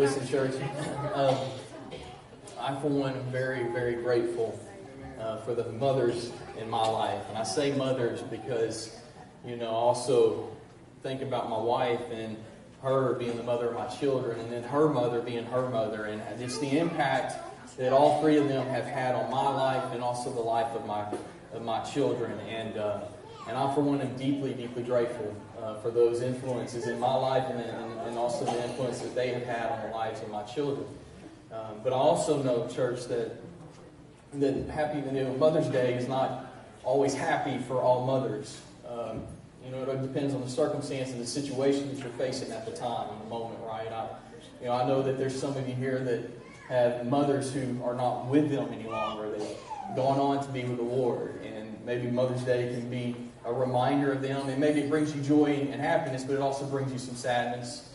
Listen, church, I, for one, am very, very grateful for the mothers in my life. And I say mothers because, I also think about my wife and her being the mother of my children, and then her mother being her mother, and just the impact that all three of them have had on my life and also the life of my children. And I, for one, am deeply, deeply grateful for those influences in my life and also the influence that they have had on the lives of my children. But I also know, church, that Mother's Day is not always happy for all mothers. It depends on the circumstance and the situation that you're facing at the time, in the moment, right? I know that there's some of you here that have mothers who are not with them any longer. They've gone on to be with the Lord. And maybe Mother's Day can be a reminder of them. And maybe it brings you joy and happiness, but it also brings you some sadness.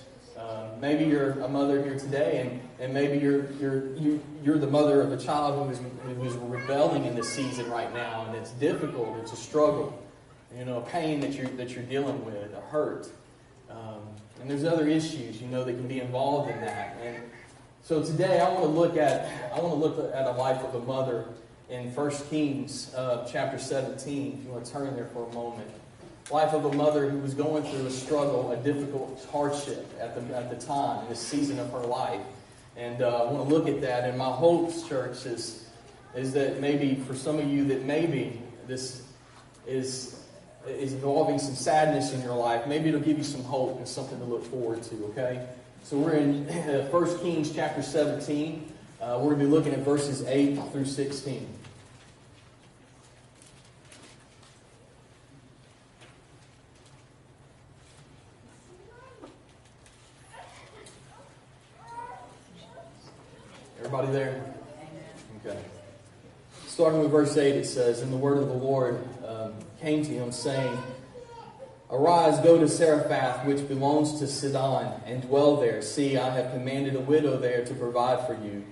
Maybe you're a mother here today, and maybe you're the mother of a child who is rebelling in this season right now, and it's difficult. It's a struggle, a pain that you're dealing with, a hurt, and there's other issues that can be involved in that. And so today I want to look at a life of a mother in 1 Kings chapter 17. If you want to turn there for a moment. Life of a mother who was going through a struggle, a difficult hardship at the time, in this season of her life. And I want to look at that. And my hopes, church, is that maybe for some of you that maybe this is involving some sadness in your life, maybe it'll give you some hope and something to look forward to, okay? So we're in 1 Kings chapter 17. We're going to be looking at verses 8 through 16. Everybody there? Okay. Starting with verse 8, it says, "And the word of the Lord came to him, saying, Arise, go to Zarephath, which belongs to Sidon, and dwell there. See, I have commanded a widow there to provide for you.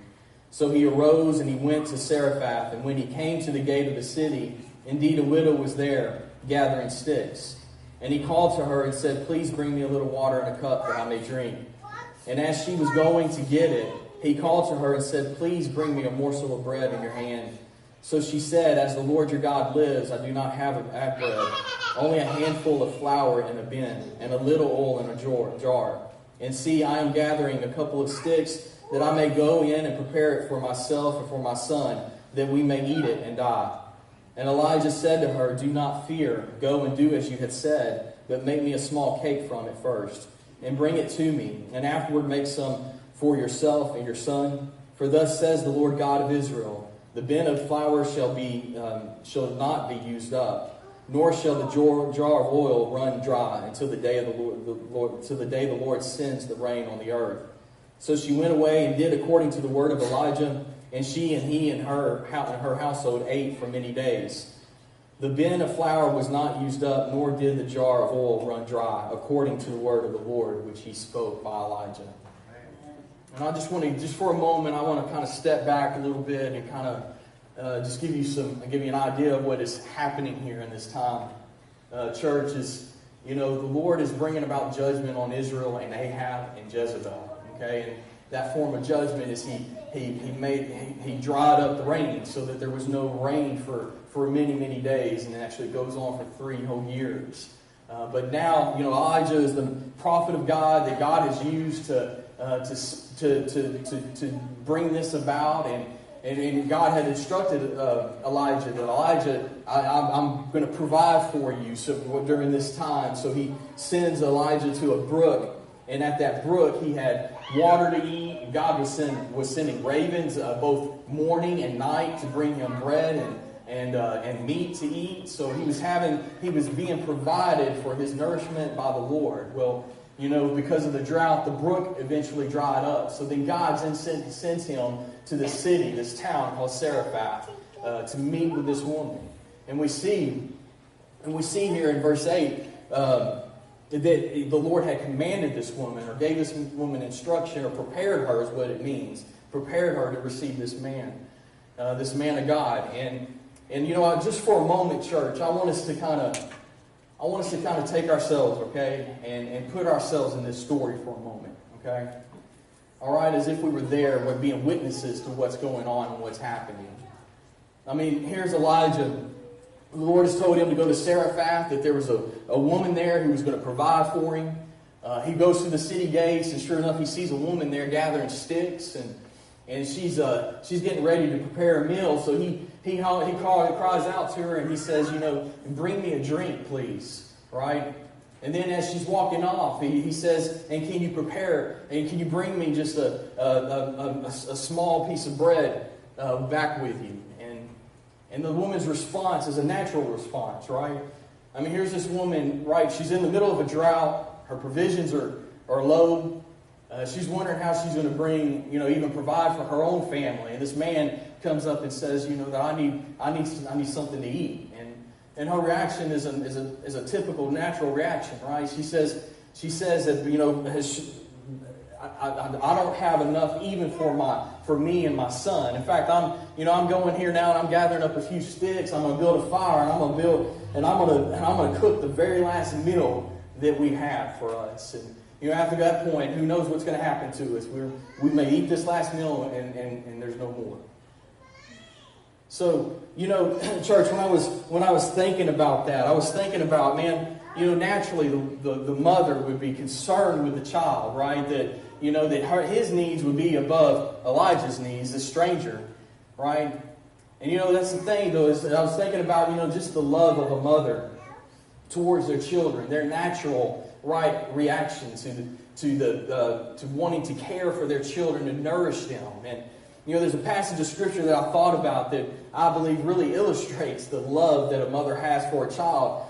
So he arose, and he went to Zarephath. And when he came to the gate of the city, indeed a widow was there, gathering sticks. And he called to her and said, Please bring me a little water in a cup that I may drink. And as she was going to get it, he called to her and said, Please bring me a morsel of bread in your hand. So she said, As the Lord your God lives, I do not have bread, only a handful of flour in a bin, and a little oil in a jar. And see, I am gathering a couple of sticks, that I may go in and prepare it for myself and for my son, that we may eat it and die. And Elijah said to her, Do not fear, go and do as you had said, but make me a small cake from it first, and bring it to me, and afterward make some for yourself and your son. For thus says the Lord God of Israel, The bin of flour shall not be used up, nor shall the jar of oil run dry until the day of the Lord sends the rain on the earth. So she went away and did according to the word of Elijah, and she and he and her household ate for many days. The bin of flour was not used up, nor did the jar of oil run dry, according to the word of the Lord which he spoke by Elijah. And I just for a moment, I want to kind of step back a little bit and kind of just give you an idea of what is happening here in this time. Church is, the Lord is bringing about judgment on Israel and Ahab and Jezebel. Okay, and that form of judgment is he dried up the rain so that there was no rain for many, many days, and it actually goes on for 3 whole years. But now, Elijah is the prophet of God that God has used to bring this about, and God had instructed Elijah that I'm going to provide for you during this time. So he sends Elijah to a brook, and at that brook he had water to eat. God was sending ravens both morning and night to bring him bread and meat to eat. So he was being provided for his nourishment by the Lord. Well, because of the drought, the brook eventually dried up. So then God then sends him to the city, this town called Zarephath, to meet with this woman. And we see here in verse 8 that the Lord had commanded this woman, or gave this woman instruction, or prepared her is what it means. Prepared her to receive this man of God. And just for a moment, church, I want us to kind of take ourselves, okay, and put ourselves in this story for a moment, okay. all right, as if we were there, we're being witnesses to what's going on and what's happening. I mean, here's Elijah. The Lord has told him to go to Zarephath, that there was a woman there who was going to provide for him. He goes through the city gates, and sure enough, he sees a woman there gathering sticks, and she's getting ready to prepare a meal. So he cries out to her, and he says, bring me a drink, please, right? And then as she's walking off, he says, and can you bring me just a small piece of bread back with you? And the woman's response is a natural response, right? I mean, here's this woman, right? She's in the middle of a drought. Her provisions are low. She's wondering how she's going to bring, even provide for her own family. And this man comes up and says, that I need something to eat. And her reaction is a typical natural reaction, right? She says that I don't have enough even for me and my son. In fact, I'm going here now and I'm gathering up a few sticks. I'm going to build a fire and I'm going to cook the very last meal that we have for us. And after that point, who knows what's going to happen to us? We may eat this last meal and there's no more. So, church, when I was thinking about that, I was thinking about, man, naturally the mother would be concerned with the child, right? That his needs would be above Elijah's needs, the stranger, right? And that's the thing, though, is I was thinking about, just the love of a mother towards their children, their natural right reaction to wanting to care for their children and nourish them. And there's a passage of scripture that I thought about that I believe really illustrates the love that a mother has for a child.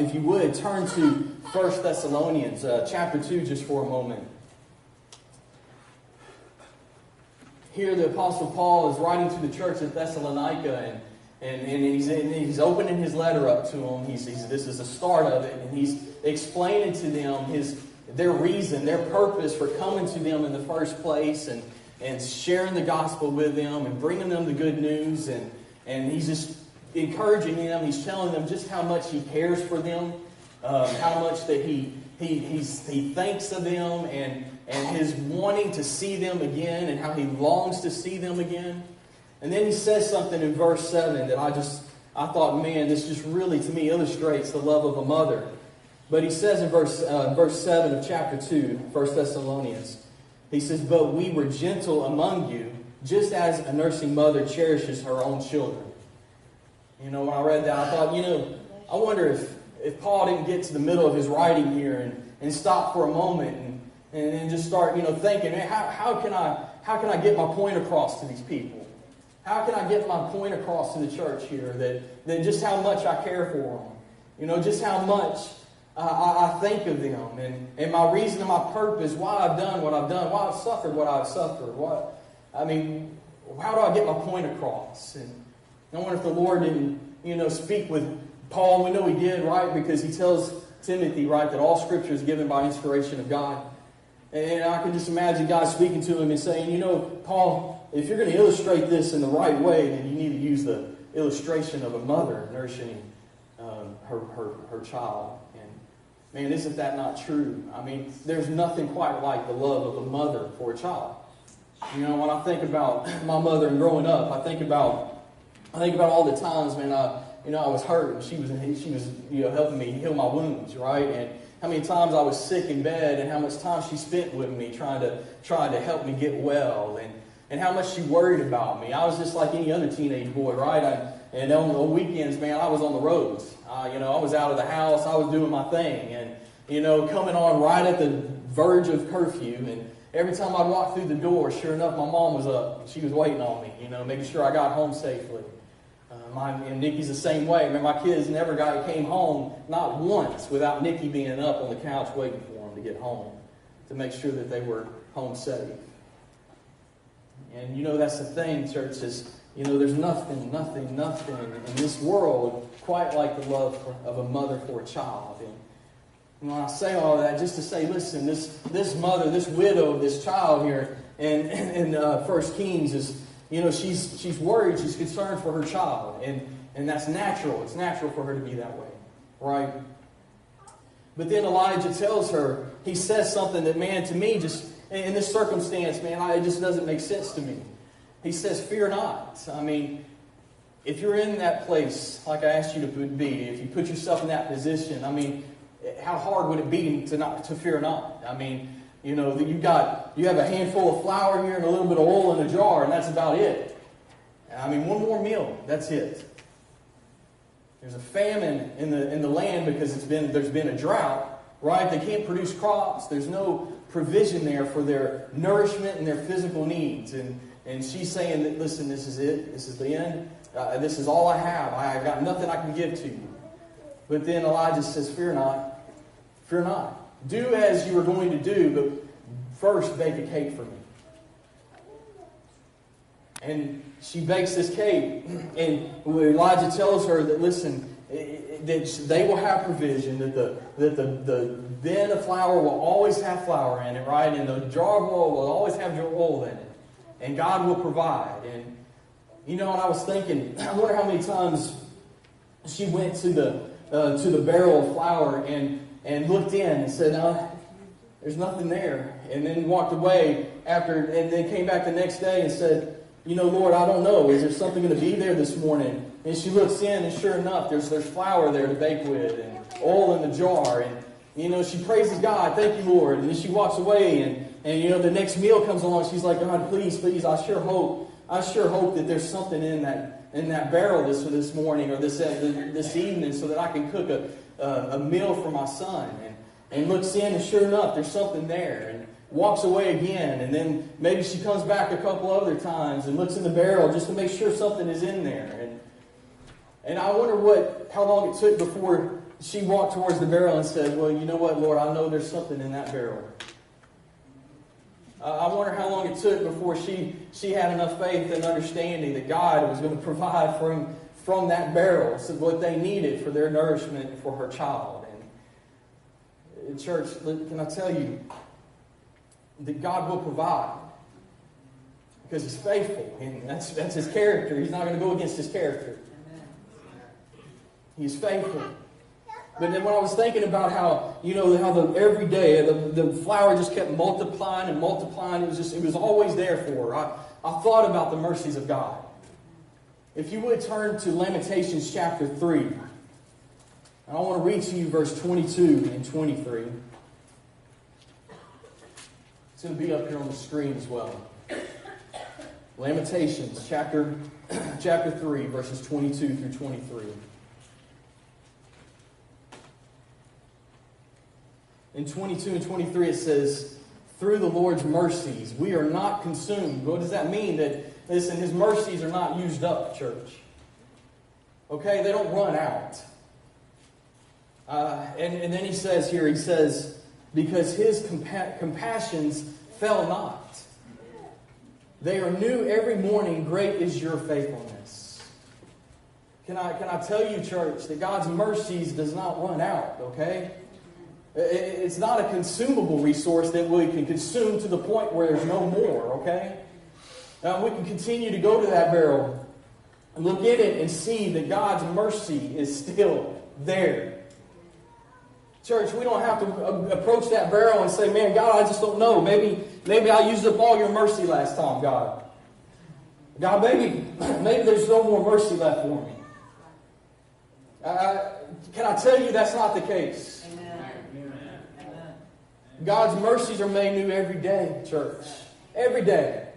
If you would, turn to 1 Thessalonians chapter 2 just for a moment. Here the Apostle Paul is writing to the church at Thessalonica, and he's opening his letter up to them. This is the start of it, and he's explaining to them their reason, their purpose for coming to them in the first place, and sharing the gospel with them and bringing them the good news. And he's just encouraging them. He's telling them just how much he cares for them, how much that he thinks of them, and his wanting to see them again, and how he longs to see them again. And then he says something in verse 7 that I thought, man, this just really to me illustrates the love of a mother. But he says in verse 7 of chapter 2, 1 Thessalonians, he says, "But we were gentle among you, just as a nursing mother cherishes her own children." When I read that, I thought, I wonder if Paul didn't get to the middle of his writing here and stop for a moment and just start, thinking, man, how can I get my point across to these people? How can I get my point across to the church here that just how much I care for them? Just how much I think of them, and my reason and my purpose, why I've done what I've done, why I've suffered what I've suffered. How do I get my point across? And I wonder if the Lord didn't, speak with Paul. We know he did, right? Because he tells Timothy, right, that all Scripture is given by inspiration of God. And I can just imagine God speaking to him and saying, Paul, if you're going to illustrate this in the right way, then you need to use the illustration of a mother nursing her child. And man, isn't that not true? I mean, there's nothing quite like the love of a mother for a child. When I think about my mother and growing up, I think about all the times, man, I was hurt and she was helping me heal my wounds, right? And how many times I was sick in bed, and how much time she spent with me trying to help me get well, and how much she worried about me. I was just like any other teenage boy, right? And on the weekends, man, I was on the roads. I was out of the house. I was doing my thing, and coming on right at the verge of curfew. And every time I'd walk through the door, sure enough, my mom was up. She was waiting on me, making sure I got home safely. And Nikki's the same way. I mean, my kids never came home, not once, without Nikki being up on the couch waiting for them to get home, to make sure that they were home safe. And that's the thing, church, is, there's nothing in this world quite like the love of a mother for a child. And when I say all that, just to say, listen, this mother, this widow of this child here in 1 Kings is, she's worried, she's concerned for her child. And that's natural. It's natural for her to be that way, right? But then Elijah tells her, he says something that, man, to me, just in this circumstance, man, it just doesn't make sense to me. He says, fear not. I mean, if you're in that place, like I asked you to be, if you put yourself in that position, I mean, how hard would it be to fear not? I mean, you know, you have a handful of flour here and a little bit of oil in a jar, and that's about it. I mean, one more meal, that's it. There's a famine in the land because there's been a drought, right? They can't produce crops. There's no provision there for their nourishment and their physical needs. And she's saying that, listen, this is it. This is the end. This is all I have. I've got nothing I can give to you. But then Elijah says, fear not. Fear not. Do as you are going to do, but first bake a cake for me. And she bakes this cake. And Elijah tells her that, listen, that they will have provision, that the bin of flour will always have flour in it, right? And the jar of oil will always have oil in it. And God will provide. And, you know, and I was thinking, I wonder how many times she went to the barrel of flour and looked in and said, no, there's nothing there. And then walked away and then came back the next day and said, you know, Lord, I don't know. Is there something going to be there this morning? And she looks in, and sure enough, there's flour there to bake with and oil in the jar. And, you know, she praises God. Thank you, Lord. And then she walks away, and you know, the next meal comes along. She's like, God, please, I sure hope that there's something in that barrel this morning or this evening so that I can cook a meal for my son. And looks in, and sure enough, there's something there. And walks away again. And then maybe she comes back a couple other times and looks in the barrel just to make sure something is in there. And I wonder how long it took before she walked towards the barrel and said, well, you know what, Lord, I know there's something in that barrel. I wonder how long it took before she had enough faith and understanding that God was going to provide from that barrel what they needed for their nourishment and for her child. And church, can I tell you that God will provide because He's faithful, and that's His character. He's not going to go against His character. He's faithful. But then when I was thinking about how every day the flour just kept multiplying and multiplying, it was always there for her. I thought about the mercies of God. If you would turn to Lamentations chapter 3. And I want to read to you verse 22 and 23. It's going to be up here on the screen as well. Lamentations chapter 3, verses 22 through 23. In 22 and 23 it says, through the Lord's mercies we are not consumed. What does that mean? That, listen, His mercies are not used up, church. Okay, they don't run out. And then he says, because His compassions fail not. They are new every morning. Great is your faithfulness. Can I tell you, church, that God's mercies does not run out, okay? It's not a consumable resource that we can consume to the point where there's no more, okay? We can continue to go to that barrel and look at it and see that God's mercy is still there. Church, we don't have to approach that barrel and say, man, God, I just don't know. Maybe I used up all your mercy last time, God. God, maybe there's no more mercy left for me. Can I tell you that's not the case? God's mercies are made new every day, church. Every day.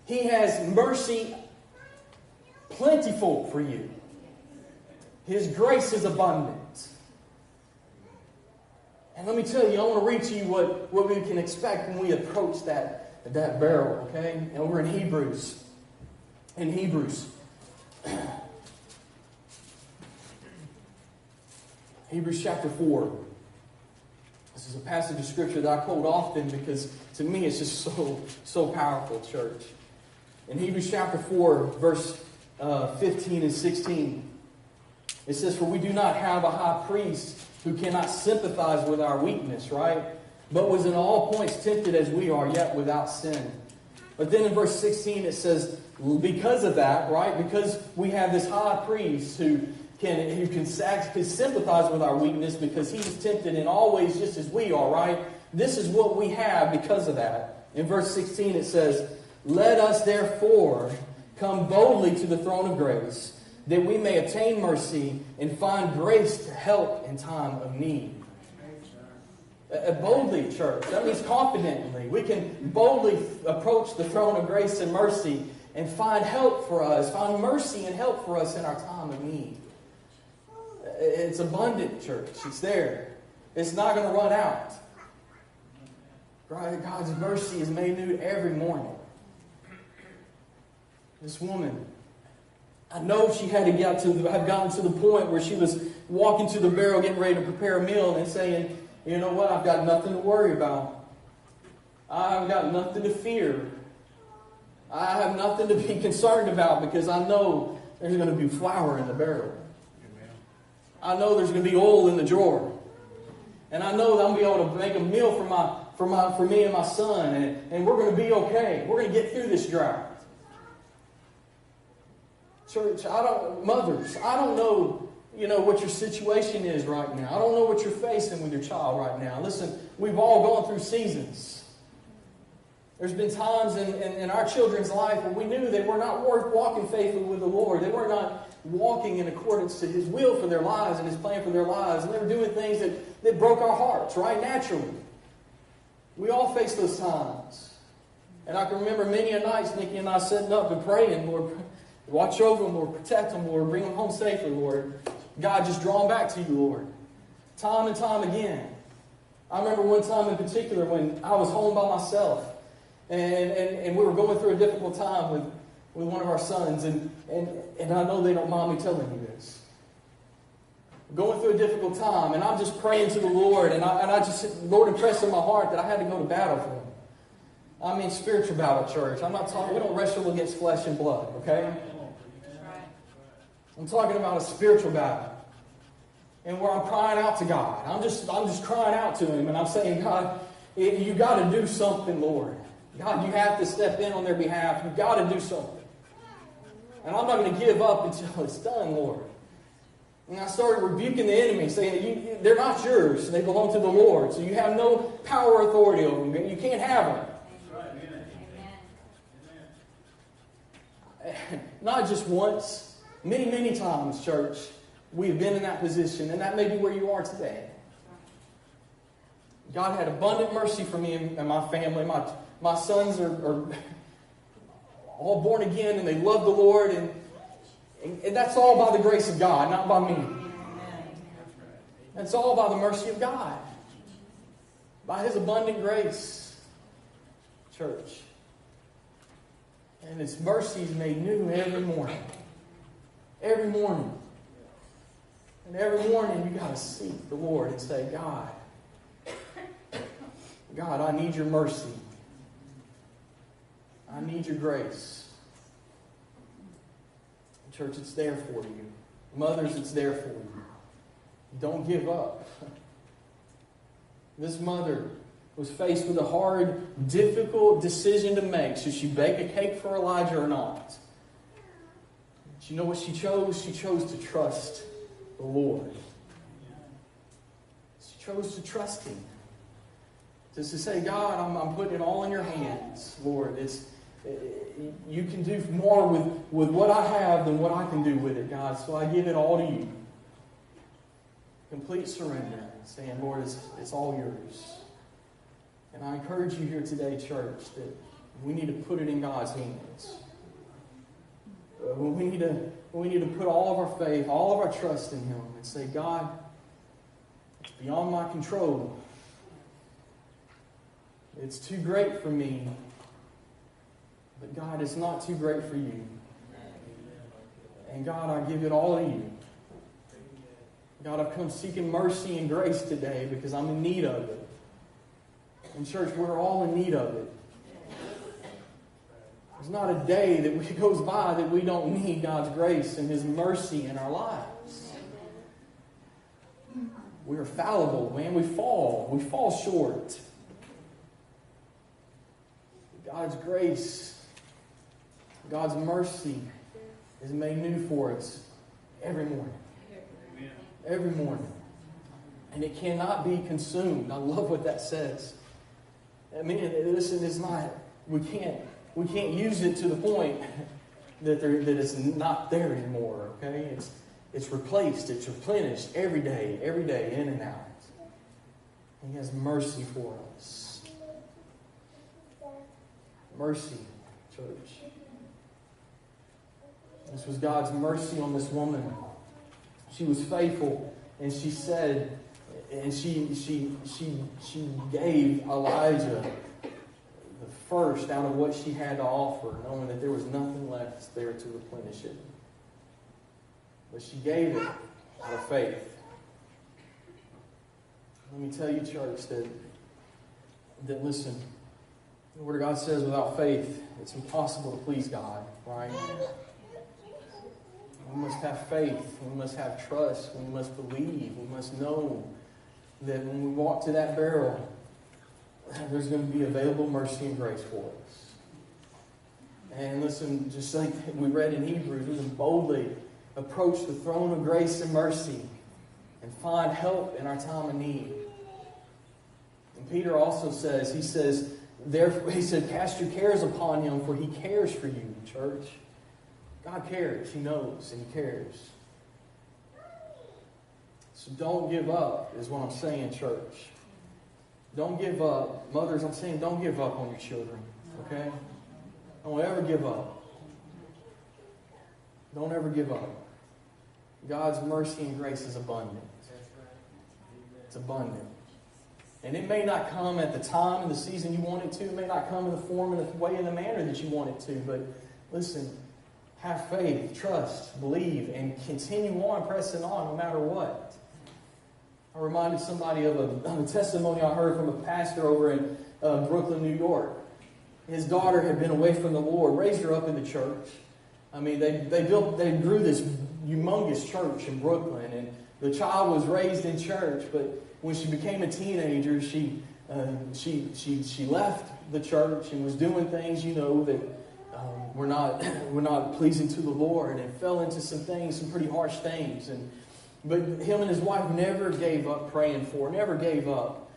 He has mercy plentiful for you. His grace is abundant. And let me tell you, I want to read to you what we can expect when we approach that barrel, okay? And we're in Hebrews. In Hebrews. Hebrews chapter 4. This is a passage of Scripture that I quote often because to me it's just so powerful, church. In Hebrews chapter 4, verse 15 and 16, it says, for we do not have a high priest who cannot sympathize with our weakness, right? But was in all points tempted as we are, yet without sin. But then in verse 16 it says, because of that, right? Because we have this high priest who can sympathize with our weakness because He is tempted in all ways just as we are, right? This is what we have because of that. In verse 16 it says, "Let us therefore come boldly to the throne of grace, that we may attain mercy and find grace to help in time of need." Boldly, church. That means confidently. We can boldly approach the throne of grace and mercy and find help for us, find mercy and help for us in our time of need. It's abundant, church. It's there. It's not going to run out. God's mercy is made new every morning. This woman, I know she had to have gotten to the point where she was walking to the barrel, getting ready to prepare a meal, and saying, "You know what? I've got nothing to worry about. I've got nothing to fear. I have nothing to be concerned about because I know there's going to be flour in the barrel. I know there's going to be oil in the drawer. And I know that I'm going to be able to make a meal for me and my son, and we're going to be okay. We're going to get through this drought." Church, mothers, I don't know, what your situation is right now. I don't know what you're facing with your child right now. Listen, we've all gone through seasons. There's been times in our children's life where we knew they were not walking faithfully with the Lord. They were not walking in accordance to His will for their lives and His plan for their lives. And they were doing things that broke our hearts, right? Naturally. We all face those times. And I can remember many a nights, Nikki and I sitting up and praying, "Lord, watch over them, Lord, protect them, Lord, bring them home safely, Lord. God, just draw them back to you, Lord." Time and time again. I remember one time in particular when I was home by myself. And we were going through a difficult time with one of our sons. And I know they don't mind me telling you this. Going through a difficult time. And I'm just praying to the Lord. And Lord impressed in my heart that I had to go to battle for him. I mean spiritual battle, church. I'm not talking, we don't wrestle against flesh and blood, okay? I'm talking about a spiritual battle. And where I'm crying out to God. I'm just crying out to Him. And I'm saying, "God, you got to do something, Lord. God, you have to step in on their behalf. You've got to do something. And I'm not going to give up until it's done, Lord." And I started rebuking the enemy, saying, "They're not yours. They belong to the Lord. So you have no power or authority over them. You can't have them." Amen. Not just once, many, many times, church, we've been in that position. And that may be where you are today. God had abundant mercy for me and my family. My sons are all born again and they love the Lord. And that's all by the grace of God, not by me. That's all by the mercy of God. By His abundant grace. Church. And His mercy is made new every morning. Every morning. And every morning you got to seek the Lord and say, God, I need your mercy. I need your grace. Church, it's there for you. Mothers, it's there for you. Don't give up. This mother was faced with a hard, difficult decision to make. Should she bake a cake for Elijah or not? But you know what she chose? She chose to trust the Lord. She chose to trust Him. Just to say, "God, I'm putting it all in your hands, Lord. You can do more with what I have than what I can do with it, God. So I give it all to you." Complete surrender. Saying, "Lord, it's all yours." And I encourage you here today, church, that we need to put it in God's hands. We need to put all of our faith, all of our trust in Him and say, "God, it's beyond my control. It's too great for me. But God, it's not too great for you. And God, I give it all to you. God, I've come seeking mercy and grace today because I'm in need of it." And church, we're all in need of it. There's not a day that goes by that we don't need God's grace and His mercy in our lives. We are fallible, man. We fall short. God's grace, God's mercy is made new for us every morning. Every morning. And it cannot be consumed. I love what that says. I mean, listen, it's not, we can't use it to the point that it's not there anymore, okay? It's replaced, it's replenished every day, in and out. He has mercy for us. Mercy, church. This was God's mercy on this woman. She was faithful, and she said, and she gave Elijah the first out of what she had to offer, knowing that there was nothing left there to replenish it. But she gave it out of faith. Let me tell you, church, that listen, the Word of God says without faith, it's impossible to please God, right? We must have faith. We must have trust. We must believe. We must know that when we walk to that barrel, there's going to be available mercy and grace for us. And listen, just like we read in Hebrews, we can boldly approach the throne of grace and mercy and find help in our time of need. And Peter also says, he said, cast your cares upon him, for he cares for you, church. God cares. He knows and He cares. So don't give up, is what I'm saying, church. Don't give up. Mothers, I'm saying don't give up on your children. Okay? Don't ever give up. Don't ever give up. God's mercy and grace is abundant. It's abundant. And it may not come at the time and the season you want it to. It may not come in the form and the way and the manner that you want it to. But listen, have faith, trust, believe, and continue on pressing on no matter what. I reminded somebody of a testimony I heard from a pastor over in Brooklyn, New York. His daughter had been away from the Lord, raised her up in the church. I mean, they grew this humongous church in Brooklyn, and the child was raised in church. But when she became a teenager, she left the church and was doing things, that were not pleasing to the Lord, and fell into some pretty harsh things. But him and his wife never gave up praying for her, never gave up.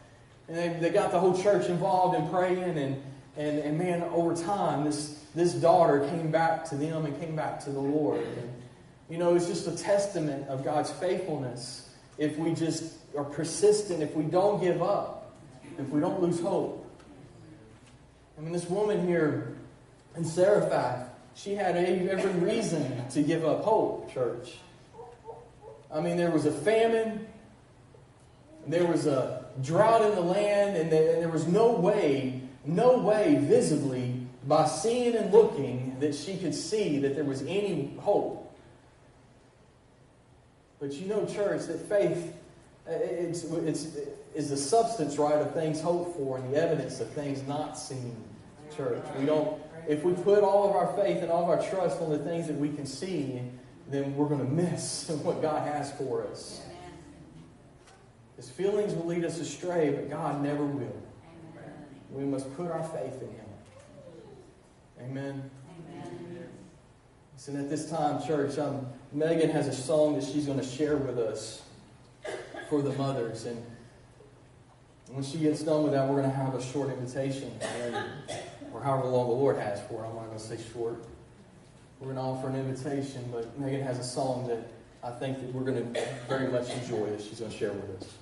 And they got the whole church involved in praying, and man, over time, this daughter came back to them and came back to the Lord. And, it's just a testament of God's faithfulness if we just are persistent, if we don't give up, if we don't lose hope. I mean, this woman here in Zarephath, she had every reason to give up hope, church. I mean, there was a famine, there was a drought in the land, and there was no way visibly, by seeing and looking, that she could see that there was any hope. But church, that faith is the substance, right, of things hoped for and the evidence of things not seen, church. If we put all of our faith and all of our trust on the things that we can see, then we're going to miss what God has for us. His feelings will lead us astray, but God never will. We must put our faith in Him. Amen. Listen, at this time, church, Megan has a song that she's going to share with us for the mothers. And when she gets done with that, we're going to have a short invitation, or however long the Lord has for it. I'm not going to say short. We're going to offer an invitation, but Megan has a song that I think that we're going to very much enjoy that she's going to share with us.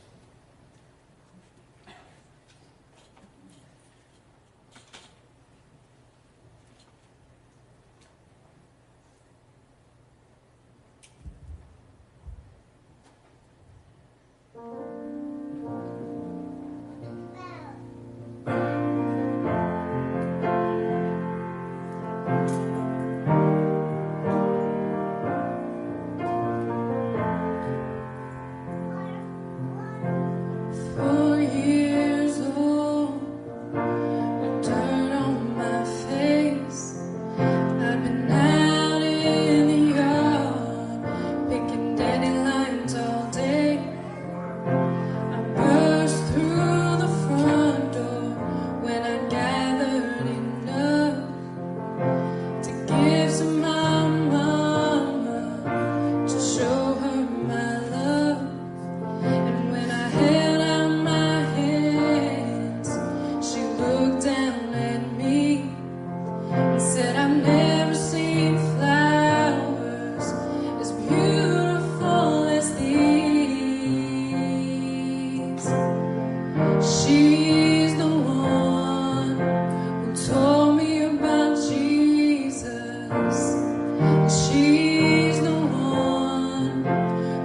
she's the one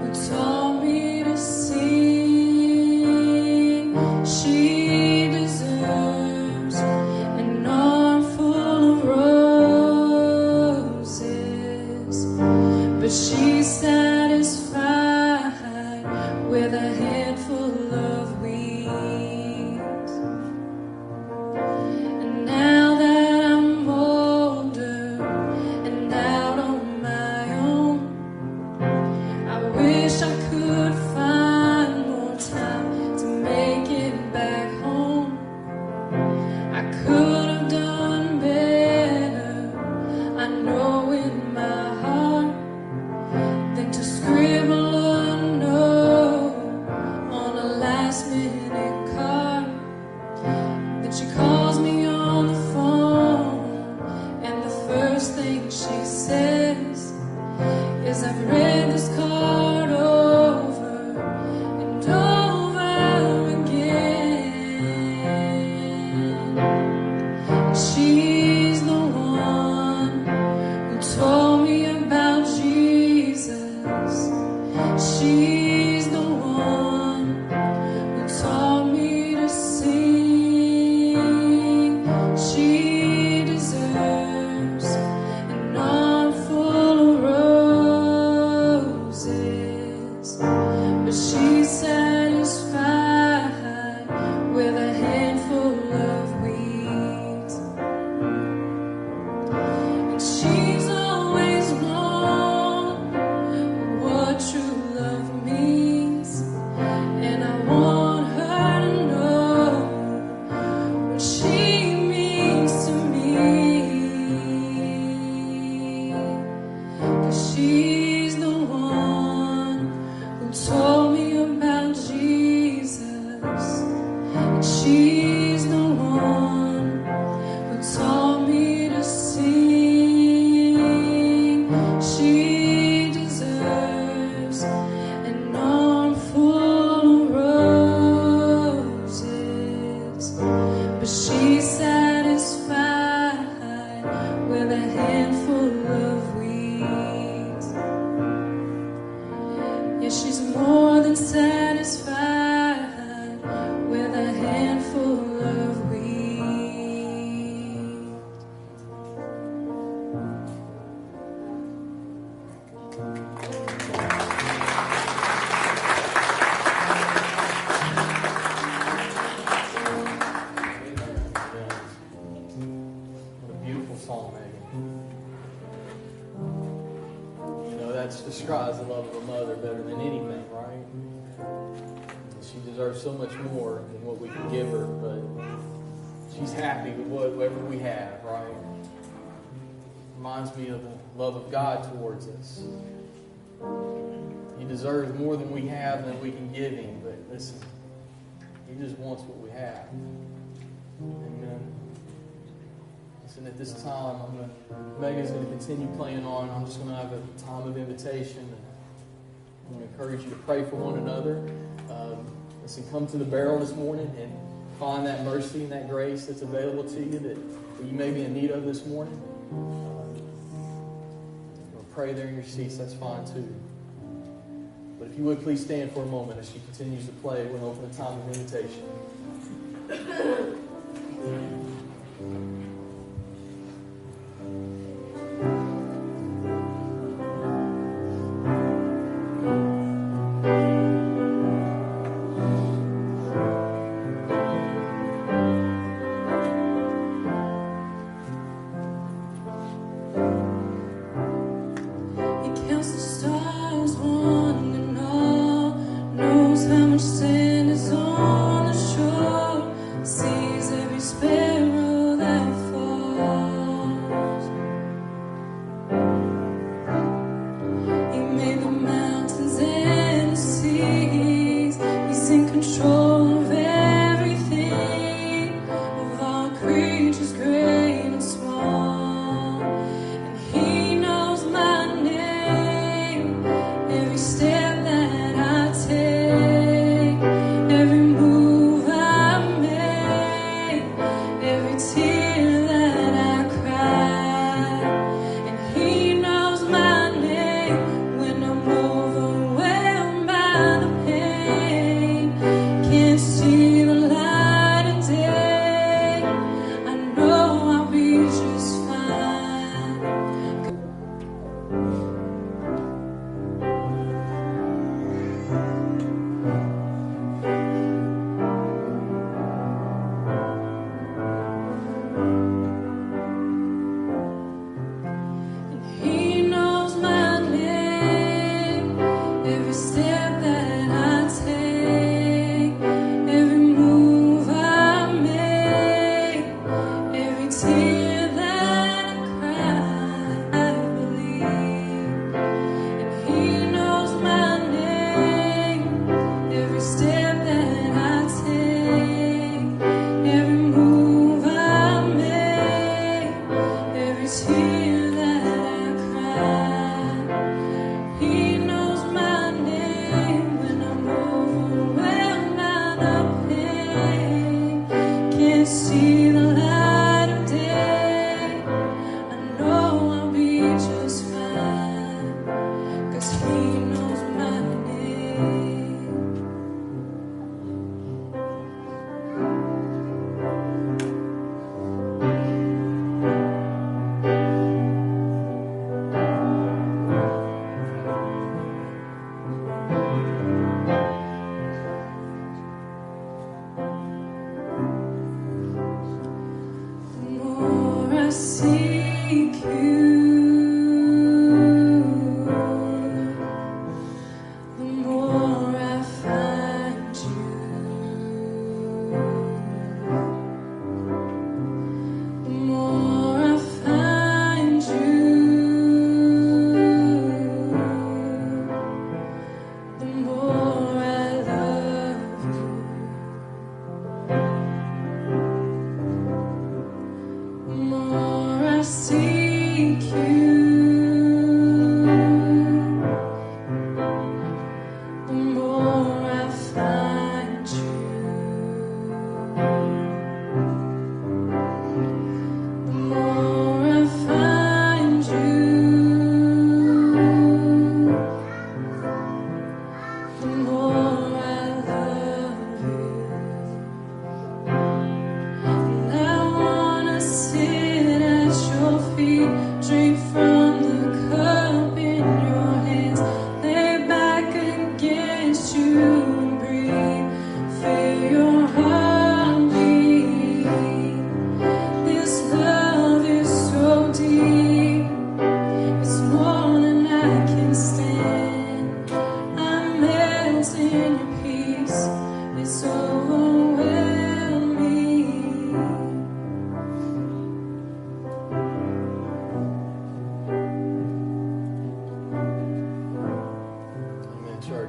who taught me to sing. She deserves an armful of roses, but she's satisfied with a handful of weeds. And now that I'm older and out on my own, I wish I could find more time to make it back home. I could have done better, I know in my heart, than to scribble a note on a last minute card. Then she calls me on the phone, and the first thing she says is, I've read this card over and over again. She's the one who told me about Jesus. She's the one who taught me to sing. She deserves an armful of roses, but she's satisfied with a handful of weeds. And she's always known what true love means, and I want her to know what she means to me. 'Cause she's the one who told me about Jesus, and she's the one who taught me to sing. She deserves an armful of roses, but she's satisfied with a handful of weeds. Yeah, she's more than satisfied with a handful of weeds. What a beautiful song, Megan. You know, that describes the love of a mother better than anything, right? She deserves so much more than what we can give her, but she's happy with whatever we have, right? Reminds me of the love of God towards us. He deserves more than we have, than we can give him, but listen, he just wants what we have. Amen. Listen, at this time, Megan's going to continue playing on. I'm just going to have a time of invitation. I'm going to encourage you to pray for one another. Listen, come to the barrel this morning and find that mercy and that grace that's available to you that you may be in need of this morning. Or pray there in your seats, that's fine too. But if you would, please stand for a moment as she continues to play. We'll open a time of invitation. He counts the stars, one and all, knows how much sand is on the shore, sees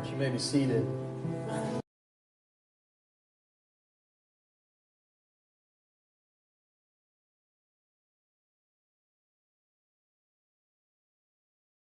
church. You may be seated.